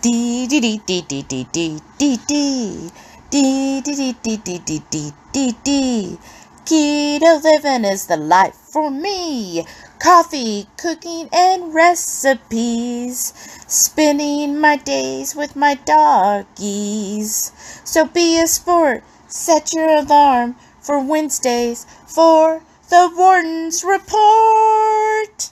Dee dee dee dee dee dee dee dee dee dee dee dee dee dee dee dee dee. Keto living is the life for me. Coffee, cooking, and recipes. Spending my days with my doggies. So be a sport. Set your alarm for Wednesdays for the Warden's Report.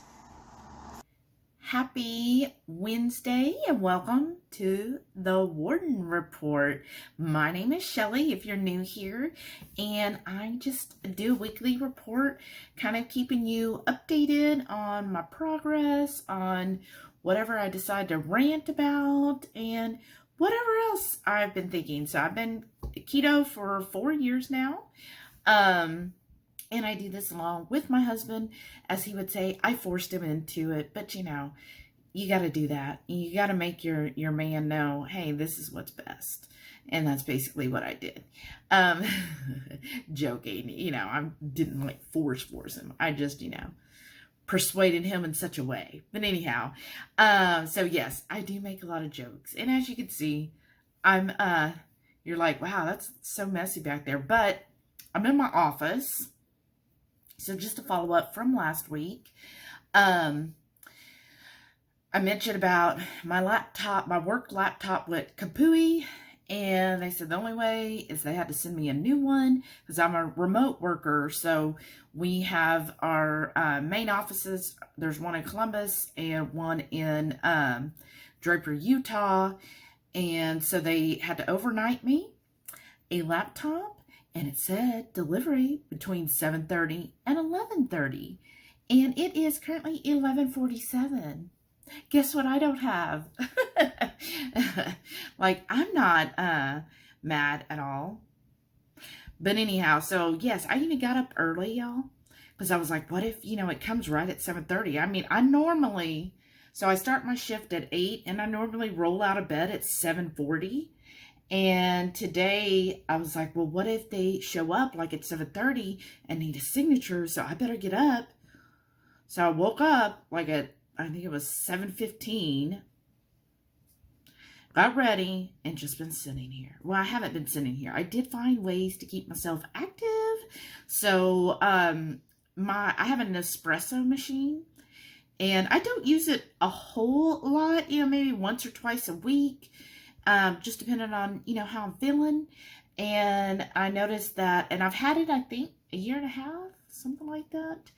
Happy Wednesday and welcome to the Warden Report. My name is Shelly if you're new here, and I just do a weekly report kind of keeping you updated on my progress, on whatever I decide to rant about, and whatever else I've been thinking. So I've been keto for 4 years now. And I do this along with my husband. As he would say, I forced him into it. But, you know, you got to do that. You got to make your man know, hey, this is what's best. And that's basically what I did. Joking. You know, I didn't, like, force him. I just, you know, persuaded him in such a way. But anyhow, so, yes, I do make a lot of jokes. And as you can see, I'm, you're like, wow, that's so messy back there. But I'm in my office. So just to follow up from last week, I mentioned about my laptop, my work laptop went kapooey, and they said the only way is they had to send me a new one because I'm a remote worker. So we have our main offices. There's one in Columbus and one in Draper, Utah. And so they had to overnight me a laptop. And it said delivery between 7:30 and 11:30. And it is currently 11:47. Guess what I don't have? Like, I'm not mad at all. But anyhow, so yes, I even got up early, y'all. Because I was like, what if, you know, it comes right at 7:30? I mean, I normally, so I start my shift at 8 and I normally roll out of bed at 7:40. And today I was like, well, what if they show up like at 7:30 and need a signature? So I better get up. So I woke up like at, I think it was 7:15, got ready, and just been sitting here. Well, I haven't been sitting here. I did find ways to keep myself active. So I have an espresso machine, and I don't use it a whole lot, you know, maybe once or twice a week. Just depending on, you know, how I'm feeling. And I noticed that, and I've had it, I think, a year and a half, something like that.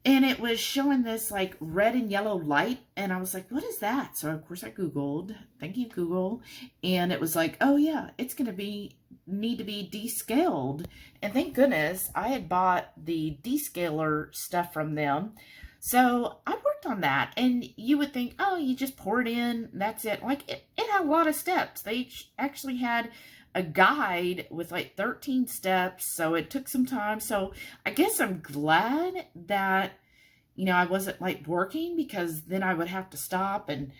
And it was showing this like red and yellow light. And I was like, what is that? So of course I Googled, thank you Google. And it was like, oh yeah, it's going to need to be descaled. And thank goodness I had bought the descaler stuff from them. So I worked on that, and you would think, oh, you just pour it in, that's it. Like, it had a lot of steps. They actually had a guide with like 13 steps, so it took some time. So I guess I'm glad that, you know, I wasn't like working, because then I would have to stop and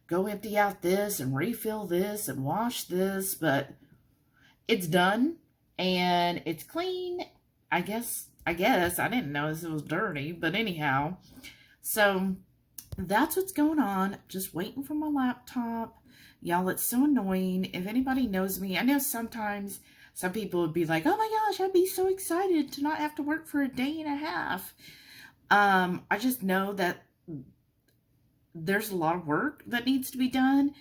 go empty out this and refill this and wash this, but it's done and it's clean. I guess I didn't know it was dirty, but anyhow, so that's what's going on. Just waiting for my laptop. Y'all, it's so annoying. If anybody knows me, I know sometimes some people would be like, oh my gosh, I'd be so excited to not have to work for a day and a half. I just know that there's a lot of work that needs to be done.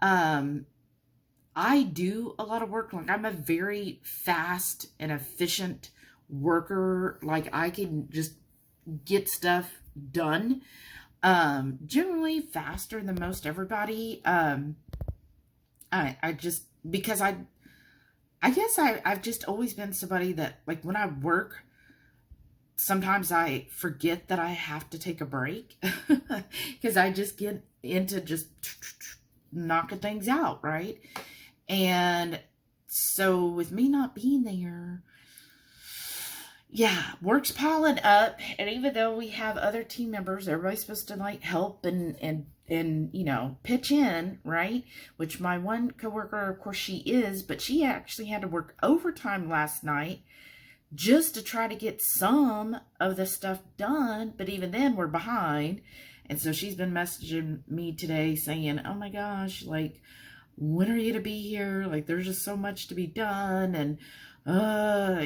I do a lot of work. Like, I'm a very fast and efficient worker. Like, I can just get stuff done generally faster than most everybody. I just, because I guess I've just always been somebody that, like, when I work, sometimes I forget that I have to take a break because I just get into just knocking things out, right? And so with me not being there, yeah, work's piling up. And even though we have other team members, everybody's supposed to like help and you know, pitch in, right? Which my one coworker, of course, she is, but she actually had to work overtime last night just to try to get some of the stuff done. But even then, we're behind. And so she's been messaging me today saying, oh my gosh, like, when are you to be here? Like, there's just so much to be done. And,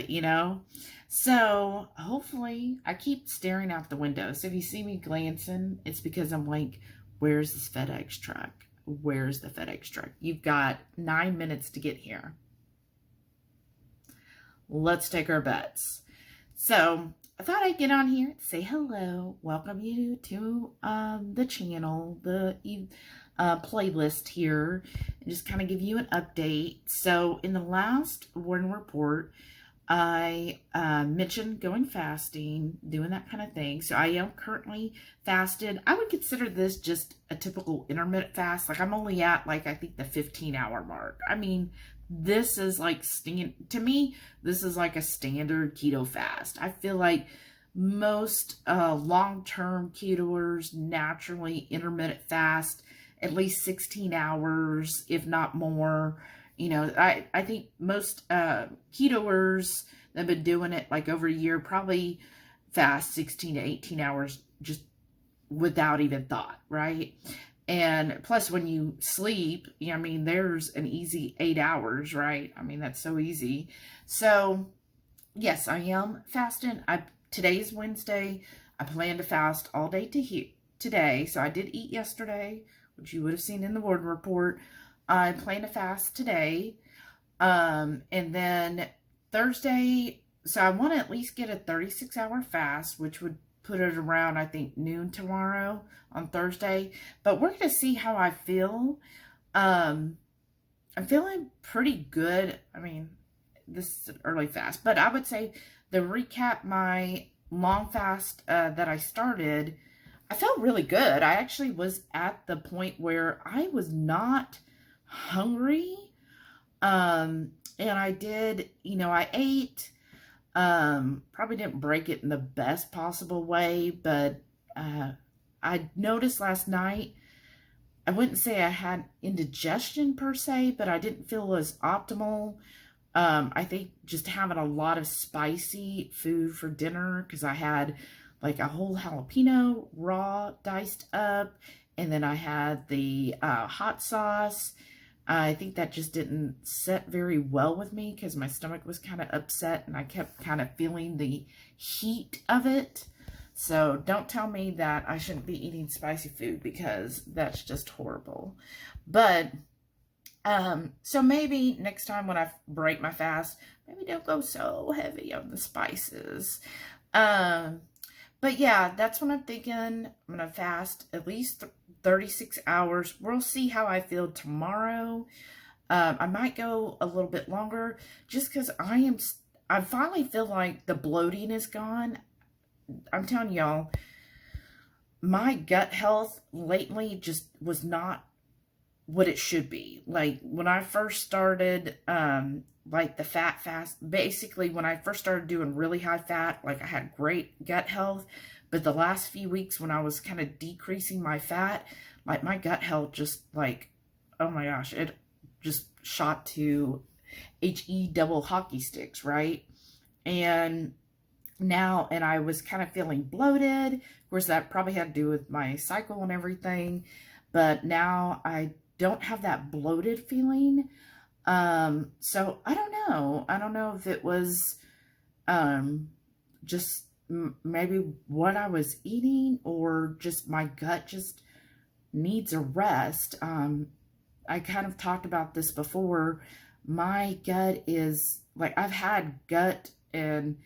you know, so hopefully I keep staring out the window. So if you see me glancing, it's because I'm like, where's this FedEx truck? Where's the FedEx truck? You've got 9 minutes to get here. Let's take our bets. So I thought I'd get on here, say hello, welcome you to the channel, the playlist here, and just kind of give you an update. So in the last Warden report, I mentioned going fasting, doing that kind of thing. So I am currently fasted. I would consider this just a typical intermittent fast. Like, I'm only at, like, I think the 15-hour mark. I mean, this is like, to me, this is like a standard keto fast. I feel like most long-term ketoers naturally intermittent fast at least 16 hours, if not more. You know, I think most ketoers that have been doing it like over a year probably fast 16 to 18 hours just without even thought, right? And plus when you sleep, you know, I mean, there's an easy 8 hours, right? I mean, that's so easy. So yes, I am fasting. Today's Wednesday. I plan to fast all day today. So I did eat yesterday, which you would have seen in the Warden report. I plan to fast today. And then Thursday, so I want to at least get a 36-hour fast, which would put it around, I think, noon tomorrow on Thursday. But we're going to see how I feel. I'm feeling pretty good. I mean, this is an early fast, but I would say to recap my long fast that I started, I felt really good. I actually was at the point where I was not hungry. And I did, you know, I ate, probably didn't break it in the best possible way, but I noticed last night, I wouldn't say I had indigestion per se, but I didn't feel as optimal. I think just having a lot of spicy food for dinner, because I had like a whole jalapeno raw diced up, and then I had the hot sauce. I think that just didn't set very well with me because my stomach was kind of upset and I kept kind of feeling the heat of it. So don't tell me that I shouldn't be eating spicy food, because that's just horrible. But so maybe next time when I break my fast, maybe don't go so heavy on the spices. But yeah, that's what I'm thinking. I'm going to fast at least 36 hours. We'll see how I feel tomorrow. I might go a little bit longer just because I finally feel like the bloating is gone. I'm telling y'all, my gut health lately just was not what it should be. Like when I first started, like the fat fast, basically when I first started doing really high fat, like I had great gut health, but the last few weeks when I was kind of decreasing my fat, like my gut health just like, oh my gosh, it just shot to HE double hockey sticks, right? And now, and I was kind of feeling bloated. Of course, that probably had to do with my cycle and everything, but now I don't have that bloated feeling. So I don't know. I don't know if it was, just maybe what I was eating, or just my gut just needs a rest. I kind of talked about this before. My gut is like, I've had gut and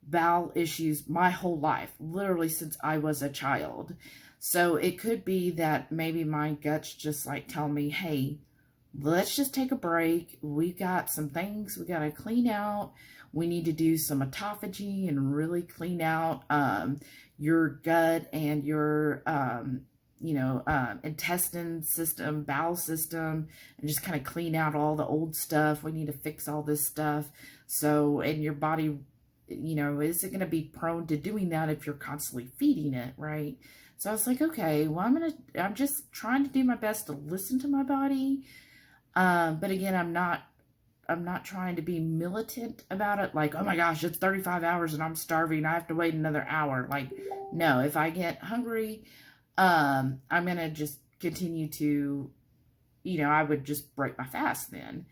bowel issues my whole life, literally since I was a child. So it could be that maybe my gut's just like telling me, hey, let's just take a break. We got some things we got to clean out. We need to do some autophagy and really clean out your gut and your, intestine system, bowel system, and just kind of clean out all the old stuff. We need to fix all this stuff. So, and your body, is it going to be prone to doing that if you're constantly feeding it, right? So I was like, okay, well, I'm just trying to do my best to listen to my body. But again, I'm not trying to be militant about it. Like, oh my gosh, it's 35 hours and I'm starving. I have to wait another hour. Like, no, if I get hungry, I'm going to just continue to, I would just break my fast then.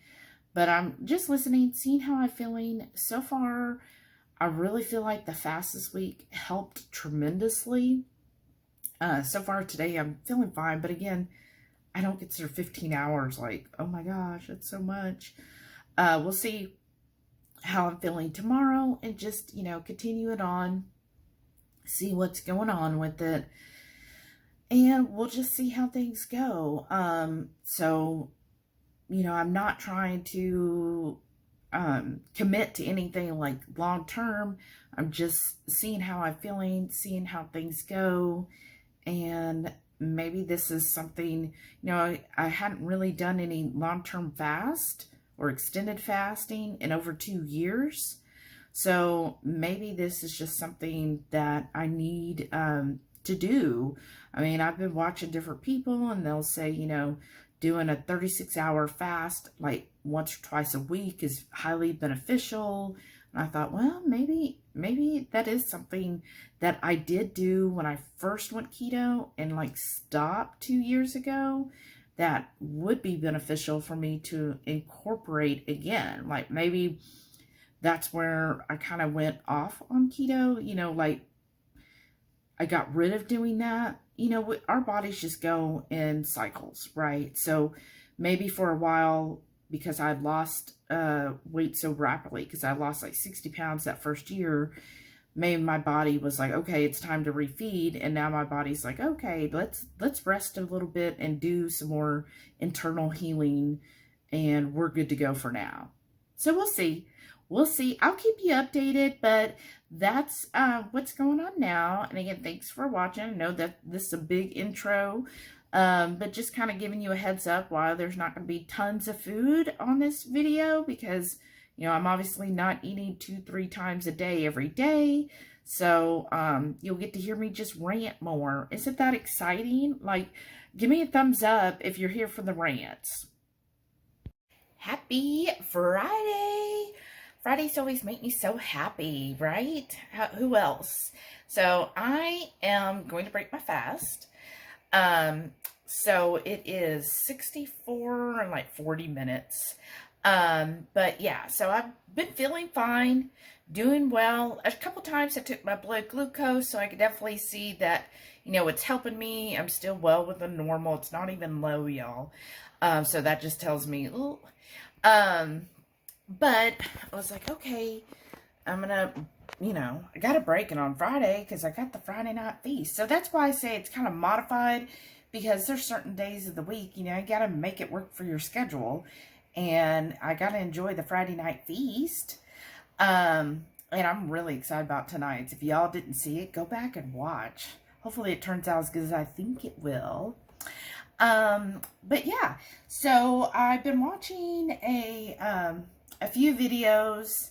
But I'm just listening, seeing how I'm feeling. So far, I really feel like the fast this week helped tremendously. So far today, I'm feeling fine. But again, I don't consider 15 hours like, oh my gosh, that's so much. We'll see how I'm feeling tomorrow and just, continue it on, see what's going on with it. And we'll just see how things go. So, I'm not trying to commit to anything like long term. I'm just seeing how I'm feeling, seeing how things go. And maybe this is something, I hadn't really done any long-term fast or extended fasting in over 2 years. So maybe this is just something that I need to do. I mean, I've been watching different people and they'll say, doing a 36-hour fast like once or twice a week is highly beneficial. And I thought, well, maybe that is something that I did do when I first went keto and like stopped 2 years ago. That would be beneficial for me to incorporate again. Like maybe that's where I kind of went off on keto, like I got rid of doing that. Our bodies just go in cycles, right? So maybe for a while, because I lost weight so rapidly, because I lost like 60 pounds that first year, maybe my body was like, okay, it's time to refeed. And now my body's like, okay, let's rest a little bit and do some more internal healing, and we're good to go for now. So we'll see. We'll see. I'll keep you updated, but that's what's going on now. And again, thanks for watching. I know that this is a big intro, but just kind of giving you a heads up why there's not going to be tons of food on this video, because, I'm obviously not eating 2-3 times a day every day. So you'll get to hear me just rant more. Isn't that exciting? Like, give me a thumbs up if you're here for the rants. Happy Friday! Fridays always make me so happy, right? Who else? So I am going to break my fast. So it is 64 and like 40 minutes. But yeah, so I've been feeling fine, doing well. A couple times I took my blood glucose, so I could definitely see that, it's helping me. I'm still well within normal. It's not even low, y'all. So that just tells me, ooh. But I was like, okay, I'm going to, I got to break it on Friday because I got the Friday night feast. So that's why I say it's kind of modified, because there's certain days of the week, you got to make it work for your schedule. And I got to enjoy the Friday night feast. And I'm really excited about tonight's. If y'all didn't see it, go back and watch. Hopefully it turns out as good as I think it will. But yeah, so I've been watching a few videos.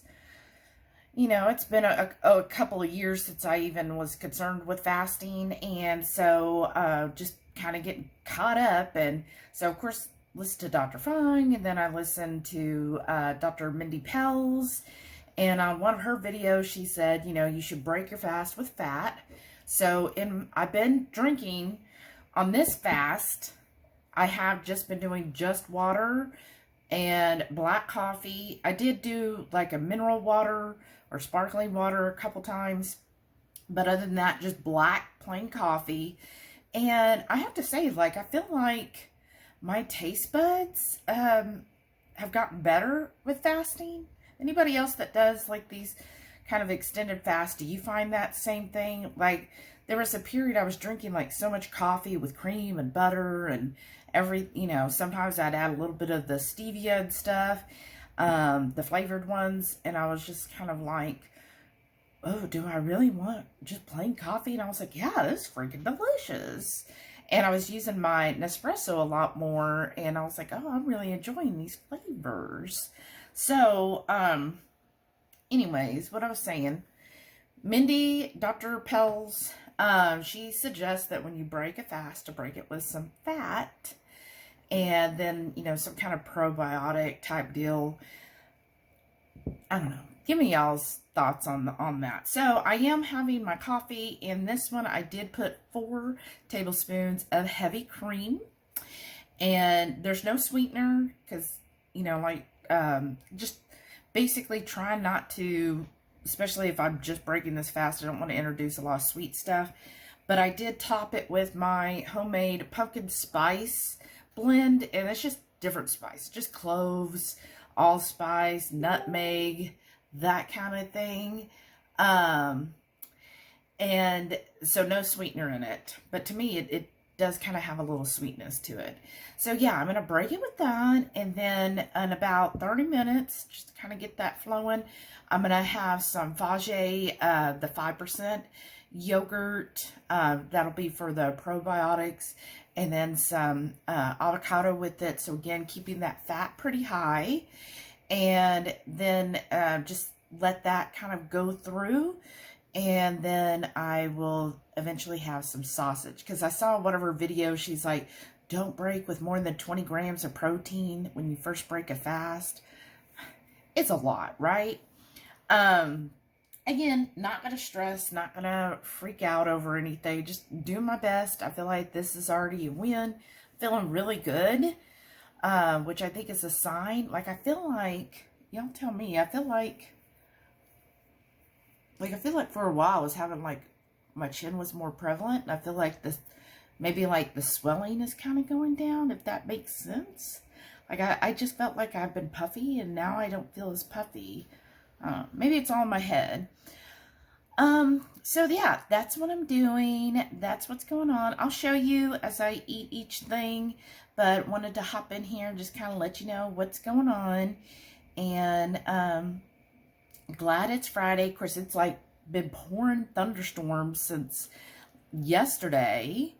It's been a couple of years since I even was concerned with fasting, and so just kind of getting caught up. And so of course listen to Dr. Fung, and then I listened to Dr. Mindy Pels, and on one of her videos she said, you should break your fast with fat. So I've been drinking on this fast. I have just been doing just water and black coffee. I did do like a mineral water or sparkling water a couple times, but other than that, just black plain coffee. And I have to say, like, I feel like my taste buds have gotten better with fasting. Anybody else that does like these kind of extended fast, do you find that same thing? Like, there was a period I was drinking like so much coffee with cream and butter and sometimes I'd add a little bit of the stevia and stuff, the flavored ones, and I was just kind of like, oh, do I really want just plain coffee? And I was like, yeah, this is freaking delicious. And I was using my Nespresso a lot more, and I was like, oh, I'm really enjoying these flavors. So, anyways, what I was saying, Mindy, Dr. Pels, she suggests that when you break a fast, to break it with some fat, and then, some kind of probiotic type deal. I don't know. give me y'all's thoughts on that. So I am having my coffee. In this one, I did put 4 tablespoons of heavy cream. And there's no sweetener because, you know, like, just basically try not to, especially if I'm just breaking this fast, I don't want to introduce a lot of sweet stuff. But I did top it with my homemade pumpkin spice blend, and it's just different spice, just cloves, allspice, nutmeg, that kind of thing. And so no sweetener in it, but to me it does kind of have a little sweetness to it. So yeah, I'm going to break it with that, and then in about 30 minutes, just to kind of get that flowing, I'm going to have some Fage, the 5% yogurt, that'll be for the probiotics, and then some avocado with it. So again, keeping that fat pretty high, and then just let that kind of go through. And then I will eventually have some sausage, because I saw one of her videos, she's like, don't break with more than 20 grams of protein when you first break a fast. It's a lot, right? Again, not going to stress, not going to freak out over anything, just doing my best. I feel like this is already a win. Feeling really good, which I think is a sign. Like, I feel like, y'all tell me, I feel like for a while I was having, like, my chin was more prevalent. And I feel like this, maybe like the swelling is kind of going down, if that makes sense. Like, I just felt like I've been puffy, and now I don't feel as puffy. Maybe it's all in my head. So yeah, that's what I'm doing. That's what's going on. I'll show you as I eat each thing, but wanted to hop in here and just kind of let you know what's going on. And, glad it's Friday. Of course, it's like been pouring thunderstorms since yesterday.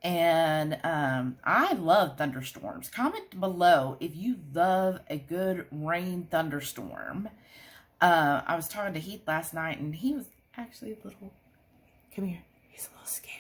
And, I love thunderstorms. Comment below if you love a good rain thunderstorm. I was talking to Heath last night, and he was actually a little, come here, he's a little scared.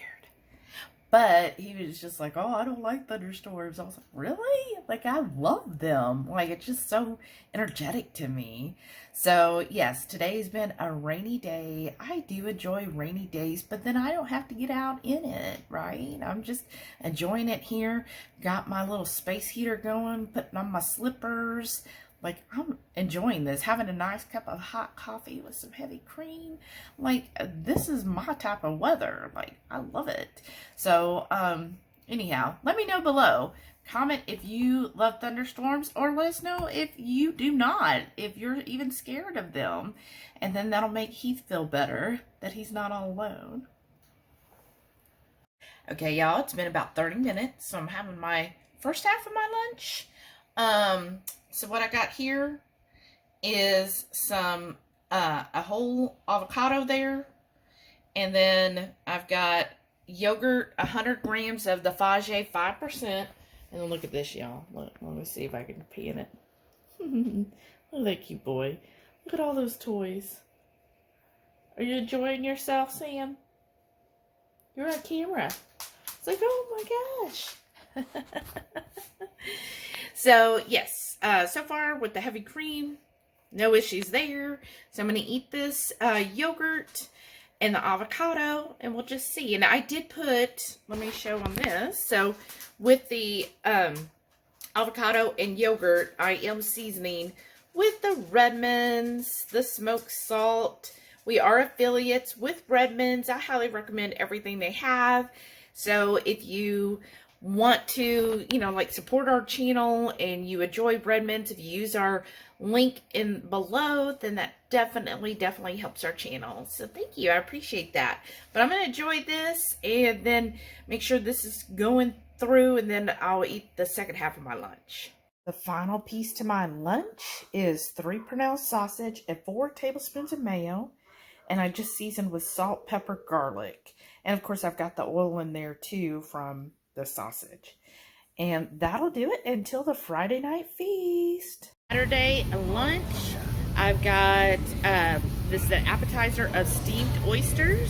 But he was just like, oh, I don't like thunderstorms. I was like, really? Like, I love them. Like, it's just so energetic to me. So, yes, today's been a rainy day. I do enjoy rainy days, but then I don't have to get out in it, right? I'm just enjoying it here. Got my little space heater going, putting on my slippers. Like, I'm enjoying this, having a nice cup of hot coffee with some heavy cream. Like, this is my type of weather. Like, I love it. So, anyhow, let me know below. Comment if you love thunderstorms, or let us know if you do not, if you're even scared of them. And then that'll make Heath feel better that he's not all alone. Okay, y'all, it's been about 30 minutes, so I'm having my first half of my lunch. So what I got here is some, a whole avocado there. And then I've got yogurt, 100 grams of the Fage 5%. And then look at this, y'all. Look, let me see if I can pan it. Look at that cute boy. Look at all those toys. Are you enjoying yourself, Sam? You're on camera. It's like, oh my gosh. So, yes, so far with the heavy cream, no issues there. So I'm going to eat this yogurt and the avocado, and we'll just see. And I did put, let me show on this. So with the avocado and yogurt, I am seasoning with the Redmonds, the smoked salt. We are affiliates with Redmonds. I highly recommend everything they have. So if you want to, you know, like support our channel and you enjoy Redmonds, if you use our link in below, then that definitely helps our channel. So thank you. I appreciate that. But I'm going to enjoy this and then make sure this is going through, and then I'll eat the second half of my lunch. The final piece to my lunch is 3 pronounced sausage and 4 tablespoons of mayo. And I just seasoned with salt, pepper, garlic. And of course I've got the oil in there too from the sausage. And that'll do it until the Friday night feast. Saturday lunch, I've got this is an appetizer of steamed oysters.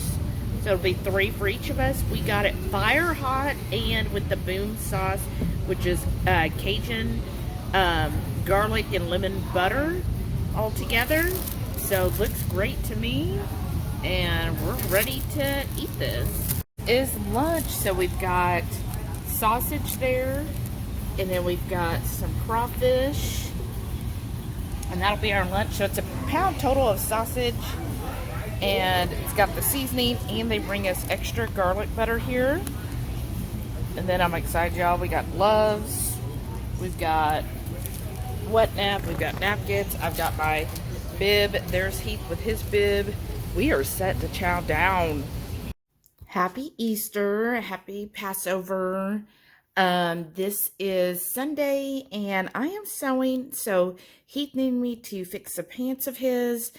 So it'll be 3 for each of us. We got it fire hot and with the boom sauce, which is Cajun garlic and lemon butter all together. So looks great to me, and we're ready to eat this. Is lunch, so we've got sausage there, and then we've got some crawfish, and that'll be our lunch. So it's a pound total of sausage, and it's got the seasoning, and they bring us extra garlic butter here. And then I'm excited, y'all. We got gloves, we've got wet nap, we've got napkins, I've got my bib, there's Heath with his bib. We are set to chow down. Happy Easter, happy Passover. This is Sunday, and I am sewing, so Heath needed me to fix the pants of his,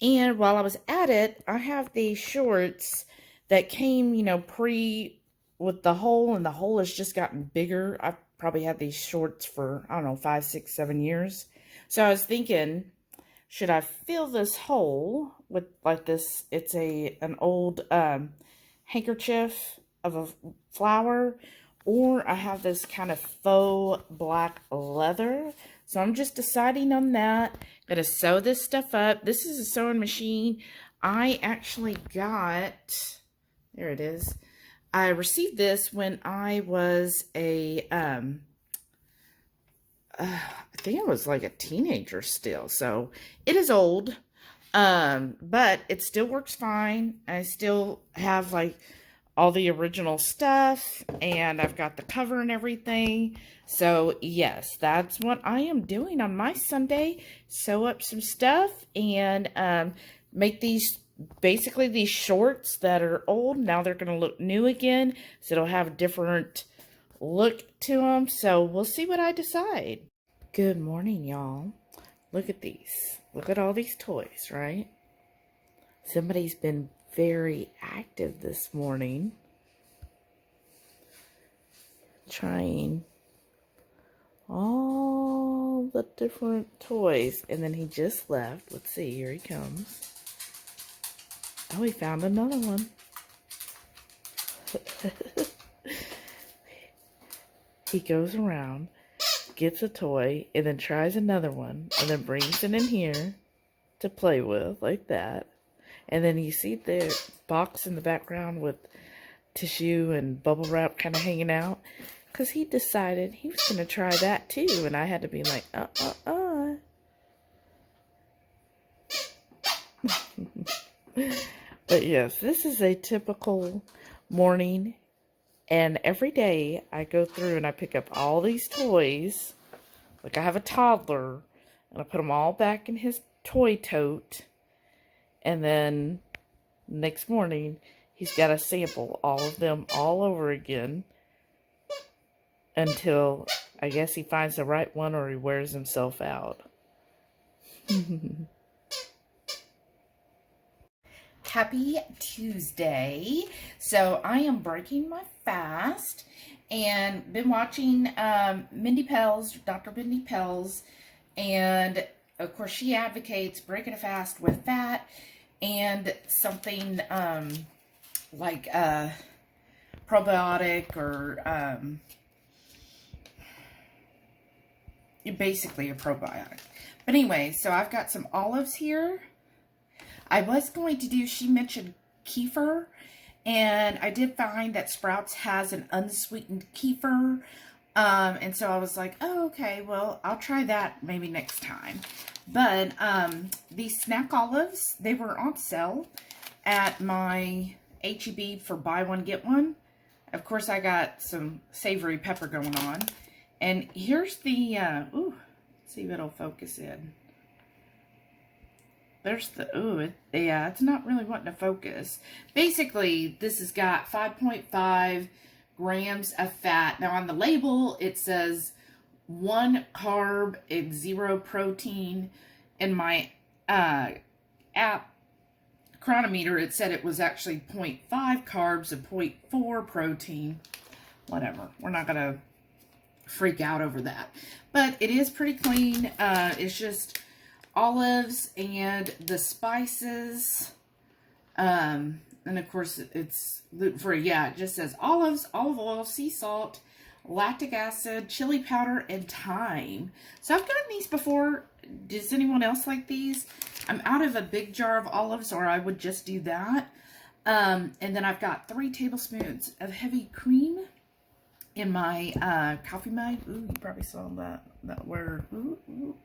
and while I was at it, I have these shorts that came, you know, with the hole, and the hole has just gotten bigger. I've probably had these shorts for, I don't know, 5, 6, 7 years. So I was thinking, should I fill this hole with like this? It's an old handkerchief of a flower, or I have this kind of faux black leather. So I'm just deciding on that. I'm gonna sew this stuff up. This is a sewing machine I actually got. There it is. I received this when I was I think I was like a teenager still. So it is old, but it still works fine. I still have like all the original stuff, and I've got the cover and everything. So yes, that's what I am doing on my Sunday. Sew up some stuff and make basically these shorts that are old. Now they're going to look new again, so it'll have a different look to them. So we'll see what I decide. Good morning, y'all. Look at these. Look at all these toys, right? Somebody's been very active this morning, trying all the different toys, and then he just left. Let's see, here he comes. Oh, he found another one. He goes around, gets a toy, and then tries another one, and then brings it in here to play with, like that. And then you see the box in the background with tissue and bubble wrap kind of hanging out, because he decided he was going to try that too, and I had to be like, But yes, this is a typical morning, and every day I go through and I pick up all these toys. Like I have a toddler, and I put them all back in his toy tote, and then next morning he's got to sample all of them all over again until I guess he finds the right one or he wears himself out. Happy Tuesday. So I am breaking my fast and been watching Mindy Pell's, Dr. Mindy Pell's, and of course she advocates breaking a fast with fat and something like probiotic or basically a probiotic. But anyway, so I've got some olives here. I was going to do, she mentioned kefir, and I did find that Sprouts has an unsweetened kefir, and so I was like, oh, okay, well, I'll try that maybe next time. But these snack olives, they were on sale at my H-E-B for buy one, get one. Of course, I got some savory pepper going on. And here's the, let's see if it'll focus in. There's the, yeah, it's not really wanting to focus. Basically, this has got 5.5 grams of fat. Now, on the label, it says 1 carb and 0 protein. In my app chronometer, it said it was actually 0.5 carbs and 0.4 protein. Whatever. We're not going to freak out over that. But it is pretty clean. It's just olives and the spices, and of course it's gluten-free. Yeah, it just says olives, olive oil, sea salt, lactic acid, chili powder, and thyme. So I've gotten these before. Does anyone else like these? I'm out of a big jar of olives, or I would just do that. And then I've got 3 tablespoons of heavy cream in my coffee mug. Ooh, you probably saw that word. Ooh, ooh.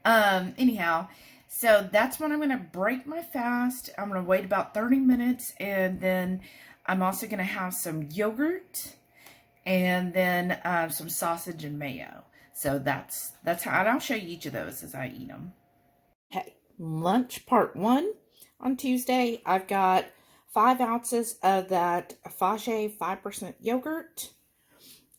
Anyhow, so that's when I'm going to break my fast. I'm going to wait about 30 minutes, and then I'm also going to have some yogurt and then some sausage and mayo. So that's how, and I'll show you each of those as I eat them. Okay, lunch part 1 on Tuesday. I've got 5 ounces of that Fage 5% yogurt.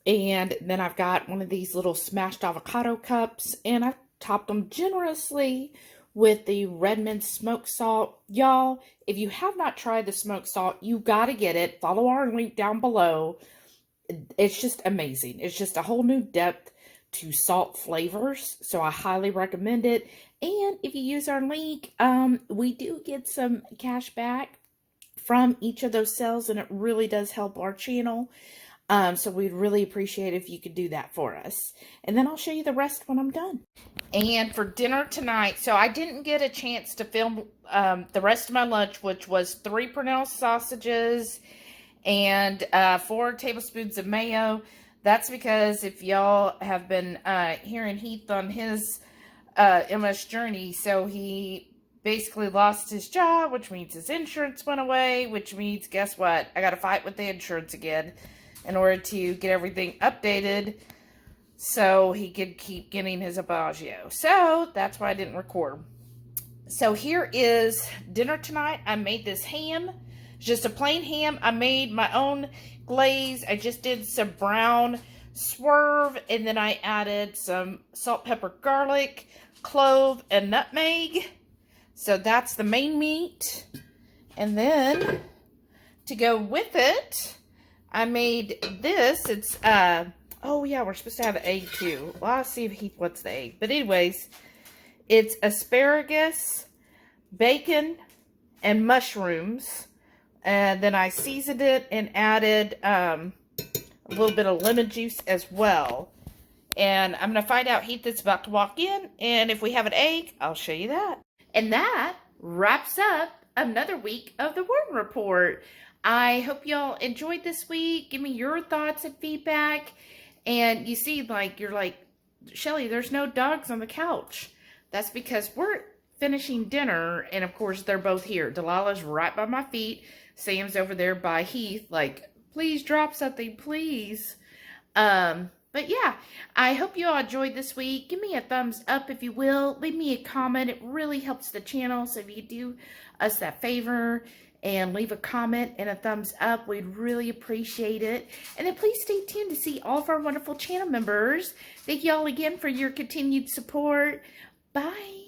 And then I've got one of these little smashed avocado cups, and I've topped them generously with the Redmond smoked salt. Y'all, if you have not tried the smoked salt, you got to get it. Follow our link down below. It's just amazing. It's just a whole new depth to salt flavors, so I highly recommend it. And if you use our link, we do get some cash back from each of those sales, and it really does help our channel. So we'd really appreciate if you could do that for us. And then I'll show you the rest when I'm done. And for dinner tonight, so I didn't get a chance to film the rest of my lunch, which was 3 Pernell sausages and 4 tablespoons of mayo. That's because if y'all have been hearing Heath on his MS journey, so he basically lost his job, which means his insurance went away, which means, guess what? I got to fight with the insurance again in order to get everything updated so he could keep getting his Abagio. So that's why I didn't record. So here is dinner tonight. I made this ham. It's just a plain ham. I made my own glaze. I just did some brown swerve, and then I added some salt, pepper, garlic, clove, and nutmeg. So that's the main meat. And then to go with it, I made this. It's, oh yeah, we're supposed to have an egg too. Well, I'll see if Heath wants the egg. But anyways, it's asparagus, bacon, and mushrooms. And then I seasoned it and added a little bit of lemon juice as well. And I'm going to find out Heath is about to walk in. And if we have an egg, I'll show you that. And that wraps up another week of the Warden Report. I hope y'all enjoyed this week. Give me your thoughts and feedback. And you see, like, you're like, Shelly, there's no dogs on the couch. That's because we're finishing dinner. And, of course, they're both here. Delilah's right by my feet. Sam's over there by Heath, like, please drop something, please. But, yeah, I hope you all enjoyed this week. Give me a thumbs up if you will. Leave me a comment. It really helps the channel. So if you do us that favor and leave a comment and a thumbs up, we'd really appreciate it. And then please stay tuned to see all of our wonderful channel members. Thank you all again for your continued support. Bye.